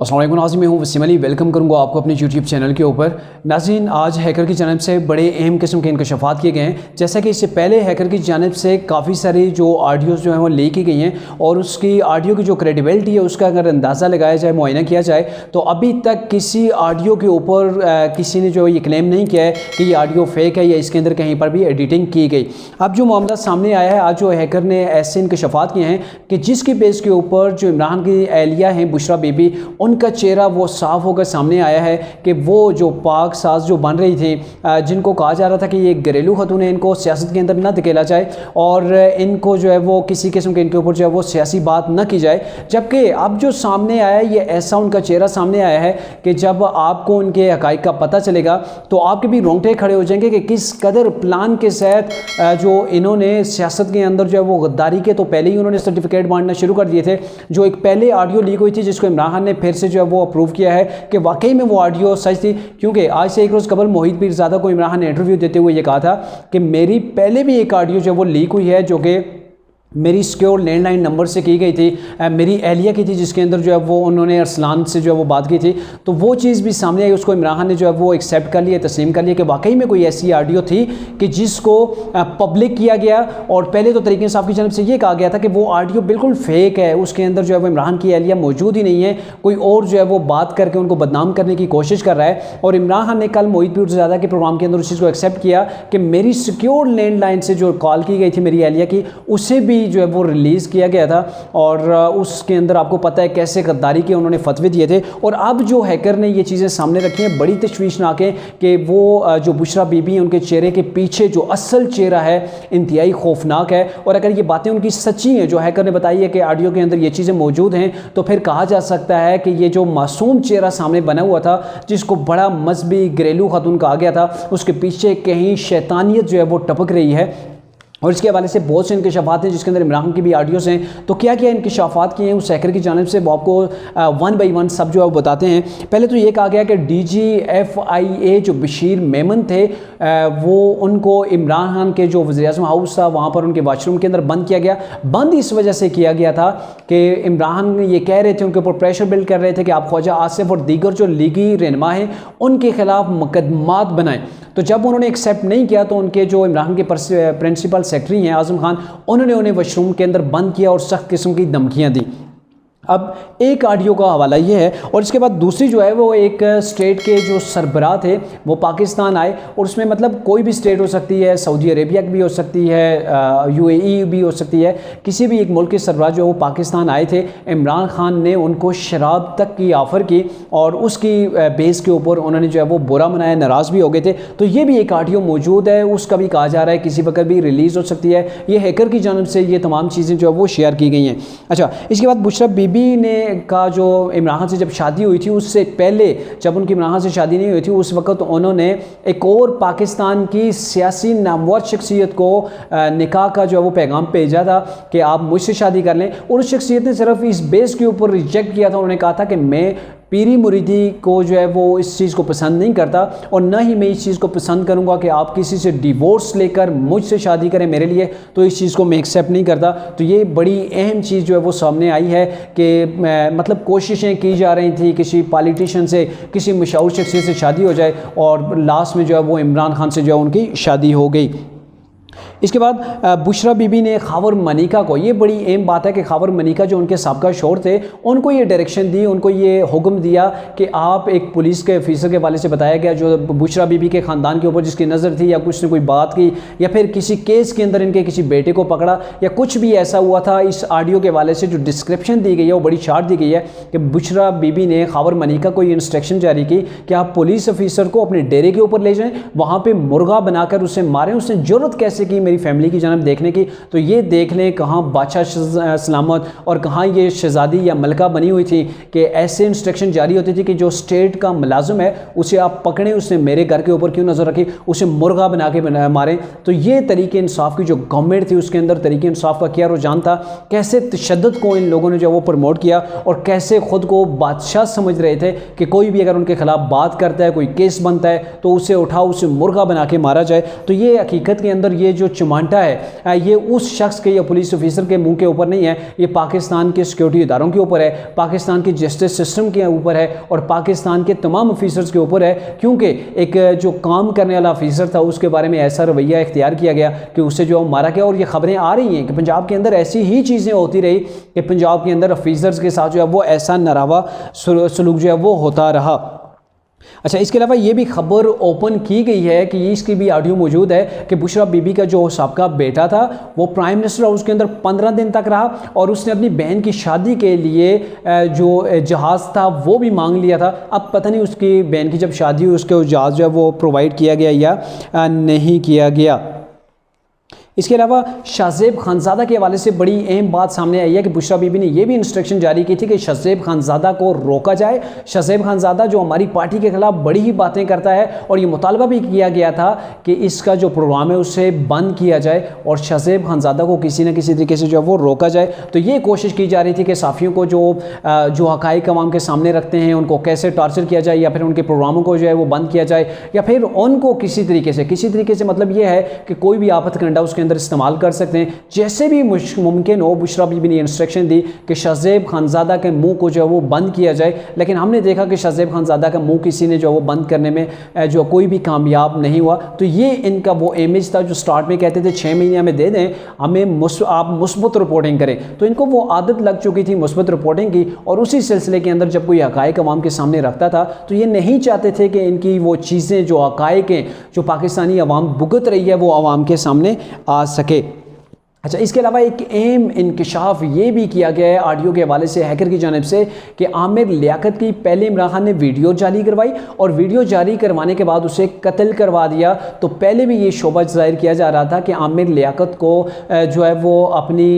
अस्सलाम वालेकुम नाज़रीन, मैं हूँ वसीम अली। वेलकम करूँगा आपको अपने यूट्यूब चैनल के ऊपर। नाज़रीन, आज हैकर की जानिब से बड़े अहम किस्म के इंकशाफात किए गए हैं। जैसा कि इससे पहले हैकर की जानिब से काफ़ी सारी जो ऑडियोज़ जो हैं वो लीक की गई हैं और उसकी ऑडियो की जो क्रेडिबिलिटी है उसका अगर अंदाज़ा लगाया जाए, मुआयना किया जाए, तो अभी तक किसी ऑडियो के ऊपर किसी ने जो ये क्लेम नहीं किया है कि ये ऑडियो फेक है या इसके अंदर कहीं पर भी एडिटिंग की गई। अब जो मामला सामने आया है, आज जो हैकर ने ऐसे इंकशाफात किए हैं कि जिसकी बेस के ऊपर जो इमरान की एहलिया हैं बुशरा बीबी, उनका चेहरा वो साफ होकर सामने आया है कि वो जो पाक साज जो बन रही थी, जिनको कहा जा रहा था कि ये घरेलू खतून है, इनको सियासत के अंदर ना धकेला जाए और इनको जो है वो किसी किस्म के इनके ऊपर जो है वो सियासी बात ना की जाए। जबकि अब जो सामने आया है, ये ऐसा उनका चेहरा सामने आया है कि जब आपको उनके हकाइक का पता चलेगा तो आपके भी रोंगटे खड़े हो जाएंगे कि किस कदर प्लान के साथ जो इन्होंने सियासत के अंदर जो है वो गद्दारी के तो पहले ही उन्होंने सर्टिफिकेट बांटना शुरू कर दिए थे। जो एक पहले ऑडियो लीक हुई थी जिसको इमरान खान ने फिर से जो है वो अप्रूव किया है कि वाकई में वो ऑडियो सच थी, क्योंकि आज से एक रोज़ कबल मोहित पीरज़ादा को इमरान खान ने इंटरव्यू देते हुए ये कहा था कि मेरी पहले भी एक ऑडियो जो है वो लीक हुई है जो कि मेरी सिक्योर लैंडलाइन नंबर से की गई थी, मेरी एहलिया की थी, जिसके अंदर जो है वो उन्होंने अरसलान से जो है वो बात की थी। तो वो चीज़ भी सामने आई, उसको इमरान खान ने जो है वो एक्सेप्ट कर लिया, तस्लीम कर लिया कि वाकई में कोई ऐसी ऑडियो थी कि जिसको पब्लिक किया गया। और पहले तो तरीके इंसाफ की जानब से ये कहा गया था कि वो ऑडियो बिल्कुल फेक है, उसके अंदर जो है वो इमरान की एहलिया मौजूद ही नहीं है, कोई और जो है वो बात करके उनको बदनाम करने की कोशिश कर रहा है। और इमरान खान ने कल मोहित पीरज़ादा के प्रोग्राम के अंदर उस चीज़ को एक्सेप्ट किया कि मेरी सिक्योर लैंडलाइन से जो कॉल की गई थी मेरी एहलिया की, उसे भी जो है वो रिलीज़ किया गया था और उसके अंदर आपको पता है कैसे गद्दारी के उन्होंने फतवे दिए थे। और अब जो हैकर ने ये चीज़ें सामने रखी हैं, बड़ी तशवीशनाक है कि वो जो बुशरा बीबी हैं, उनके चेहरे के पीछे जो असल चेहरा है इंतहाई खौफनाक है। और अगर ये बातें उनकी सच्ची हैं, जो हैकर ने बताई है कि ऑडियो के अंदर ये चीज़ें मौजूद हैं, तो फिर कहा जा सकता है कि ये जो मासूम चेहरा सामने बना हुआ था, जिसको बड़ा मजहबी घरेलू खतून कहा गया था, उसके पीछे कहीं शैतानियत जो है वो टपक रही है। और इसके हवाले से बहुत से इंकशाफात हैं जिसके अंदर इमरान की भी ऑडियोज़ हैं। तो क्या क्या इंकशाफात किए हैं उस हैकर की जानिब से, वो आपको वन बाई वन सब जो है वो बताते हैं। पहले तो ये कहा गया कि DGFIA जो बशीर मेमन थे, वो उनको इमरान खान के जो वज़ीर-ए-आज़म हाउस था वहाँ पर उनके वाशरूम के अंदर बंद किया गया। बंद इस वजह से किया गया था कि इमरान ये कह रहे थे, उनके ऊपर प्रेशर बिल्ड कर रहे थे कि आप ख्वाजा आसिफ और दीगर जो लीगी रहनुमा हैं उनके खिलाफ मुकदमात बनाएं। तो जब उन्होंने एक्सेप्ट नहीं किया तो उनके जो इमरान के प्रिंसिपल सेक्रेटरी हैं आज़म खान, उन्होंने उन्हें वॉशरूम के अंदर बंद किया और सख्त किस्म की धमकियाँ दी। अब एक ऑडियो का हवाला ये है और इसके बाद दूसरी जो है वो एक स्टेट के जो सरबराह थे वो पाकिस्तान आए, और उसमें मतलब कोई भी स्टेट हो सकती है, सऊदी अरेबिया भी हो सकती है, UAE भी हो सकती है, किसी भी एक मुल्क के सरबराह जो है वो पाकिस्तान आए थे। इमरान खान ने उनको शराब तक की ऑफ़र की और उसकी बेस के ऊपर उन्होंने जो है वो बुरा मनाया, नाराज़ भी हो गए थे। तो ये भी एक ऑडियो मौजूद है, उसका भी कहा जा रहा है किसी वक्त भी रिलीज़ हो सकती है। ये हैकर की जानब से ये तमाम चीज़ें जो है वो शेयर की गई हैं। अच्छा, इसके बाद बुशरा बीबी ने का जो इमरान खान से जब शादी हुई थी, उससे पहले जब उनकी इमरान खान से शादी नहीं हुई थी, उस वक्त उन्होंने एक और पाकिस्तान की सियासी नामवर शख्सियत को निकाह का जो है वो पैगाम भेजा था कि आप मुझसे शादी कर लें। और उस शख्सियत ने सिर्फ इस बेस के ऊपर रिजेक्ट किया था, उन्होंने कहा था कि मैं पीरी मुरीदी को जो है वो इस चीज़ को पसंद नहीं करता और ना ही मैं इस चीज़ को पसंद करूँगा कि आप किसी से डिवोर्स लेकर मुझसे शादी करें मेरे लिए, तो इस चीज़ को मैं एक्सेप्ट नहीं करता। तो ये बड़ी अहम चीज़ जो है वो सामने आई है कि मतलब कोशिशें की जा रही थी किसी पॉलिटिशियन से, किसी मशहूर शख्सियत से शादी हो जाए और लास्ट में जो है वो इमरान खान से जो है उनकी शादी हो गई। इसके बाद बुशरा बीबी ने खावर मनिका को, ये बड़ी अहम बात है कि खावर मनिका जो उनके साबका शौहर थे, उनको ये डायरेक्शन दी, उनको ये हुक्म दिया कि आप एक पुलिस के ऑफिसर के हवाले से बताया गया जो बुशरा बीबी के ख़ानदान के ऊपर जिसकी नज़र थी, या कुछ ने कोई बात की, या फिर किसी केस के अंदर इनके किसी बेटे को पकड़ा, या कुछ भी ऐसा हुआ था। इस ऑडियो के हवाले से जो डिस्क्रिप्शन दी गई है वो बड़ी शार्ट दी गई है कि बुशरा बीबी ने खावर मनिका को ये इंस्ट्रक्शन जारी की कि आप पुलिस ऑफिसर को अपने डेरे के ऊपर ले जाएँ, वहाँ पर मुर्गा बनाकर उसे मारें। उसने जरूरत कैसे की मेरी फैमिली की जानब देखने की, तो ये देख लें कहाँ बादशाह सलामत और कहाँ ये शहजादी या मलका बनी हुई थी कि ऐसे इंस्ट्रक्शन जारी होती थी कि जो स्टेट का मुलाजिम है उसे आप पकड़ें, उसने मेरे घर के ऊपर क्यों नज़र रखी, उसे मुर्गा बना के मारें। तो ये तरीके इंसाफ की जो गवर्नमेंट थी उसके अंदर तरीके इंसाफ का क्या रुझान था, कैसे तशद्दुद को इन लोगों ने जो वो प्रमोट किया और कैसे ख़ुद को बादशाह समझ रहे थे कि कोई भी अगर उनके खिलाफ बात करता है, कोई केस बनता है तो उसे उठाओ, उसे मुर्गा बना के मारा जाए। तो ये हकीकत के अंदर ये जो शुमांटा है ये उस शख्स के या पुलिस ऑफिसर के मुंह के ऊपर नहीं है, ये पाकिस्तान के सिक्योरिटी इदारों के ऊपर है, पाकिस्तान के जस्टिस सिस्टम के ऊपर है और पाकिस्तान के तमाम ऑफिसर्स के ऊपर है। क्योंकि एक जो काम करने वाला ऑफिसर था उसके बारे में ऐसा रवैया इख्तियार किया गया कि उससे जो मारा गया। और ये खबरें आ रही हैं कि पंजाब के अंदर ऐसी ही चीज़ें होती रही कि पंजाब के अंदर ऑफिसर्स के साथ जो है वो ऐसा नारावा सलूक जो है वो होता रहा। अच्छा, इसके अलावा ये भी खबर ओपन की गई है कि इसकी भी ऑडियो मौजूद है कि बुशरा बीबी का जो साबका बेटा था वो प्राइम मिनिस्टर हाउस के अंदर 15 दिन तक रहा और उसने अपनी बहन की शादी के लिए जो जहाज़ था वो भी मांग लिया था। अब पता नहीं उसकी बहन की जब शादी हुई उसके जहाज़ जो है वो प्रोवाइड किया गया या नहीं किया गया। इसके अलावा शाहज़ेब खानज़ादा के हवाले से बड़ी अहम बात सामने आई है कि बुशरा बीबी ने यह भी इंस्ट्रक्शन जारी की थी कि शाहज़ेब खानज़ादा को रोका जाए। शाहज़ेब खानज़ादा जो हमारी पार्टी के खिलाफ बड़ी ही बातें करता है और ये मुतालबा भी किया गया था कि इसका जो प्रोग्राम है उसे बंद किया जाए और शाहज़ेब खानज़ादा को किसी न किसी तरीके से जो है वो रोका जाए। तो ये कोशिश की जा रही थी कि साफ़ियों को जो हक़ाइक़ अवाम के सामने रखते हैं उनको कैसे टॉर्चर किया जाए या फिर उनके प्रोग्रामों को जो है वो बंद किया जाए या फिर उनको किसी तरीके से मतलब ये है कि कोई भी आफत कंडा उसके अंदर इस्तेमाल कर सकते हैं। जैसे भी मुमकिन हो बुशरा बीबी ने इंस्ट्रक्शन दी कि शाहज़ेब खानज़ादा के मुंह को जो है वो बंद किया जाए, लेकिन हमने देखा कि शाहज़ेब खानज़ादा का मुंह किसी ने जो है वो बंद करने में जो कोई भी कामयाब नहीं हुआ। तो ये इनका वो इमेज था जो स्टार्ट में कहते थे 6 महीने हमें दे दें, हमें आप मुस्बत रिपोर्टिंग करें। तो इनको वो आदत लग चुकी थी मुस्बत रिपोर्टिंग की और उसी सिलसिले के अंदर जब कोई हक़ाइक़ अवाम के सामने रखता था तो ये नहीं चाहते थे कि इनकी वो चीज़ें जो हक़ाइक़ हैं जो पाकिस्तानी अवाम भुगत रही है वो अवाम के सामने आ सके। अच्छा, इसके अलावा एक अहम इंकशाफ ये भी किया गया है ऑडियो के हवाले से हैकर की जानिब से कि आमिर लियाकत की पहले इमरान खान ने वीडियो जारी करवाई और वीडियो जारी करवाने के बाद उसे कत्ल करवा दिया। तो पहले भी ये शोबा ज़ाहिर किया जा रहा था कि आमिर लियाकत को जो है वो अपनी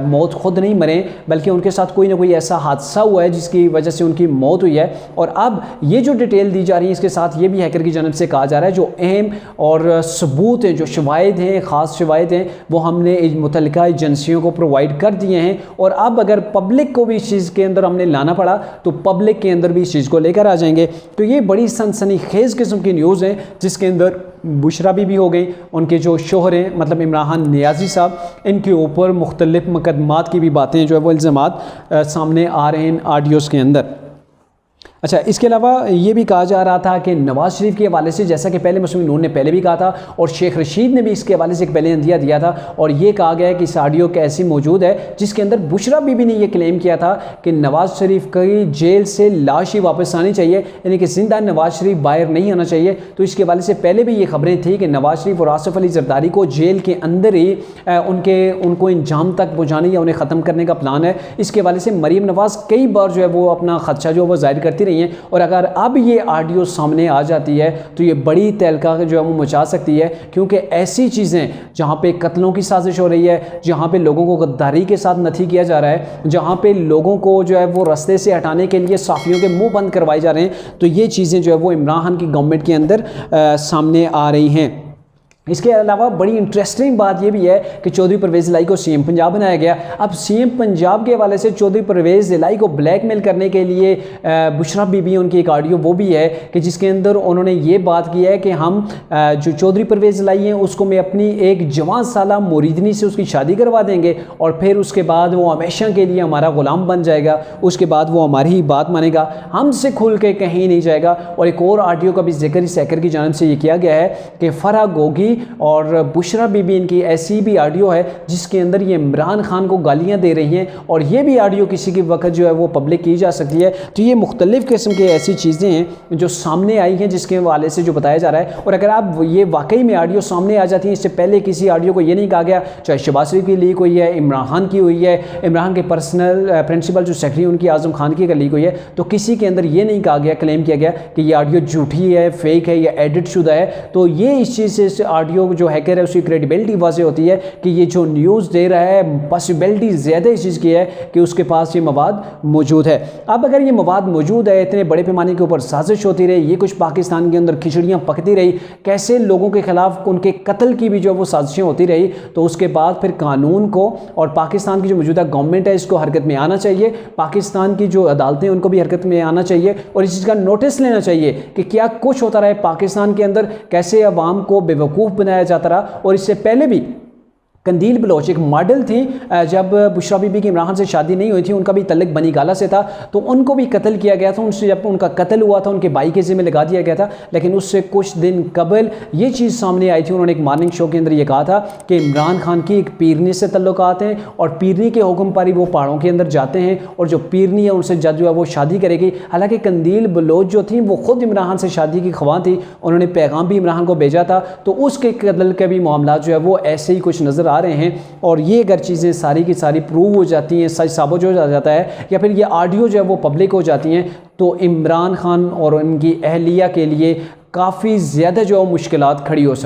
मौत खुद नहीं मरे बल्कि उनके साथ कोई ना कोई ऐसा हादसा हुआ है जिसकी वजह से उनकी मौत हुई है। और अब ये जो डिटेल दी जा रही है इसके साथ ये भी हैकर की जानिब से कहा जा रहा है जो अहम और सबूत हैं, जो शवाहिद हैं, ख़ास शवाहिद हैं, वो हमने मुतल्लिका एजेंसियों को प्रोवाइड कर दिए हैं। और अब अगर पब्लिक को भी इस चीज़ के अंदर हमने लाना पड़ा तो पब्लिक के अंदर भी इस चीज़ को लेकर आ जाएंगे। तो ये बड़ी सनसनीखेज़ किस्म की न्यूज़ है जिसके अंदर बुशरा बीबी हो गई, उनके जो शोहर हैं मतलब इमरान खान नियाज़ी साहब, इनके ऊपर मुख्तलिफ मुकदमात की भी बातें जो है वो इल्ज़ामात सामने आ रहे हैं ऑडियोज़ के अंदर। अच्छा, इसके अलावा ये भी कहा जा रहा था कि नवाज़ शरीफ के हवाले से, जैसा कि पहले मुस्लिम नून ने पहले भी कहा था और शेख रशीद ने भी इसके हवाले से एक पहले अंदिया दिया था और ये कहा गया है कि इस ऑडियो के ऐसी मौजूद है जिसके अंदर बुशरा बीबी ने यह क्लेम किया था कि नवाज़ शरीफ की जेल से लाश ही वापस आनी चाहिए, यानी कि जिंदा नवाज़ शरीफ बाहर नहीं आना चाहिए। तो इसके हवाले से पहले भी ये खबरें थी कि नवाज़ शरीफ और आसिफ अली जरदारी को जेल के अंदर ही उनको इंजाम तक पहुँचाने या उन्हें ख़त्म करने का प्लान है। इसके हवाले से मरीम नवाज़ कई बार जो है वो अपना खदशा जो है वो जाहिर करती रही हैं और अगर अब ये ऑडियो सामने आ जाती है तो ये बड़ी तहलका जो है वो मचा सकती है, क्योंकि ऐसी चीज़ें जहाँ पे कत्लों की साजिश हो रही है, जहाँ पे लोगों को गद्दारी के साथ नथी किया जा रहा है, जहाँ पे लोगों को जो है वो रास्ते से हटाने के लिए साफ़ियों के मुंह बंद करवाए जा रहे हैं, तो ये चीज़ें जो है वो इमरान खान की गवर्नमेंट के अंदर सामने आ रही हैं। इसके अलावा बड़ी इंटरेस्टिंग बात यह भी है कि चौधरी परवेज़ इलाही को सीएम पंजाब बनाया गया। अब सीएम पंजाब के हवाले से चौधरी परवेज़ इलाही को ब्लैकमेल करने के लिए बुशरा बीबी उनकी एक ऑडियो वो भी है कि जिसके अंदर उन्होंने ये बात की है कि हम जो चौधरी परवेज़ इलाही हैं उसको मैं अपनी एक जवान साला मुरीदनी से उसकी शादी करवा देंगे और फिर उसके बाद वो हमेशा के लिए हमारा ग़ुलाम बन जाएगा, उसके बाद वो हमारी ही बात मानेगा, हमसे खुल के कहीं नहीं जाएगा। और एक और ऑडियो का भी जिक्र इस हैकर की जानिब से ये किया गया है कि फराह गोगी और बुशरा बीबी इनकी ऐसी भी ऑडियो है जिसके अंदर ये इमरान खान को गालियां दे रही हैं और ये भी ऑडियो किसी के वक्त जो है वो पब्लिक की जा सकती है। तो ये मुख्तलिफ़ किस्म की ऐसी चीज़ें हैं जो सामने आई हैं जिसके हवाले से जो बताया जा रहा है। और अगर आप ये वाकई में ऑडियो सामने आ जाती हैं, इससे पहले किसी ऑडियो को ये नहीं कहा गया, चाहे शहबाज शरीफ की लीक हुई है, इमरान खान की हुई है, इमरान के पर्सनल प्रिंसिपल जो सेक्रेटरी उनकी आज़म खान की लीक हुई है, तो किसी के अंदर ये नहीं कहा गया, क्लेम किया गया कि ये ऑडियो झूठी है, फेक है या एडिट शुदा है। तो ये इस चीज़ से ऑडियो जो हैकर है उसकी क्रेडिबिलिटी वाज़ेह होती है कि ये जो न्यूज़ दे रहा है पॉसिबिलिटी ज़्यादा इस चीज़ की है कि उसके पास ये मवाद मौजूद है। अब अगर ये मवाद मौजूद है, इतने बड़े पैमाने के ऊपर साजिश होती रही, ये कुछ पाकिस्तान के अंदर खिचड़ियाँ पकती रही, कैसे लोगों के खिलाफ उनके कत्ल की भी जो वो साजिशें होती रही, तो उसके बाद फिर कानून को और पाकिस्तान की जो मौजूदा गवर्नमेंट है इसको हरकत में आना चाहिए, पाकिस्तान की जो अदालतें उनको भी हरकत में आना चाहिए और इस चीज़ का नोटिस लेना चाहिए कि क्या कुछ होता रहा है पाकिस्तान के अंदर, कैसे अवाम को बेवकूफ़ बनाया जाता रहा। और इससे पहले भी कंदील बलोच एक मॉडल थी, जब बुशरा बीबी की इमरान खान से शादी नहीं हुई थी, उनका भी तल्लक बनी गाला से था, तो उनको भी कत्ल किया गया था। उनसे जब उनका कत्ल हुआ था उनके भाई के ज़िम्मे लगा दिया गया था। लेकिन उससे कुछ दिन कबल ये चीज़ सामने आई थी, उन्होंने एक मॉर्निंग शो के अंदर ये कहा था कि इमरान खान की एक पीरनी से तल्लुकात हैं और पीरनी के हुक्म पर ही वो पहाड़ों के अंदर जाते हैं और जो पीरनी है उनसे जज जो है वो शादी करेगी। हालांकि कंदील बलोच जो थी वो खुद इमरान खान से शादी की ख्वाह थी, उन्होंने पैगाम भी इमरान खान को भेजा था। तो उसके कत्ल के भी मामला जो है वो ऐसे ही कुछ नज़र आ रहे हैं। और ये अगर चीज़ें सारी की सारी प्रूव हो जाती हैं, सच साबित हो जाता है, या फिर ये ऑडियो जो है वो पब्लिक हो जाती हैं, तो इमरान खान और उनकी अहलिया के लिए काफ़ी ज़्यादा जो मुश्किलात खड़ी हो सकती हैं।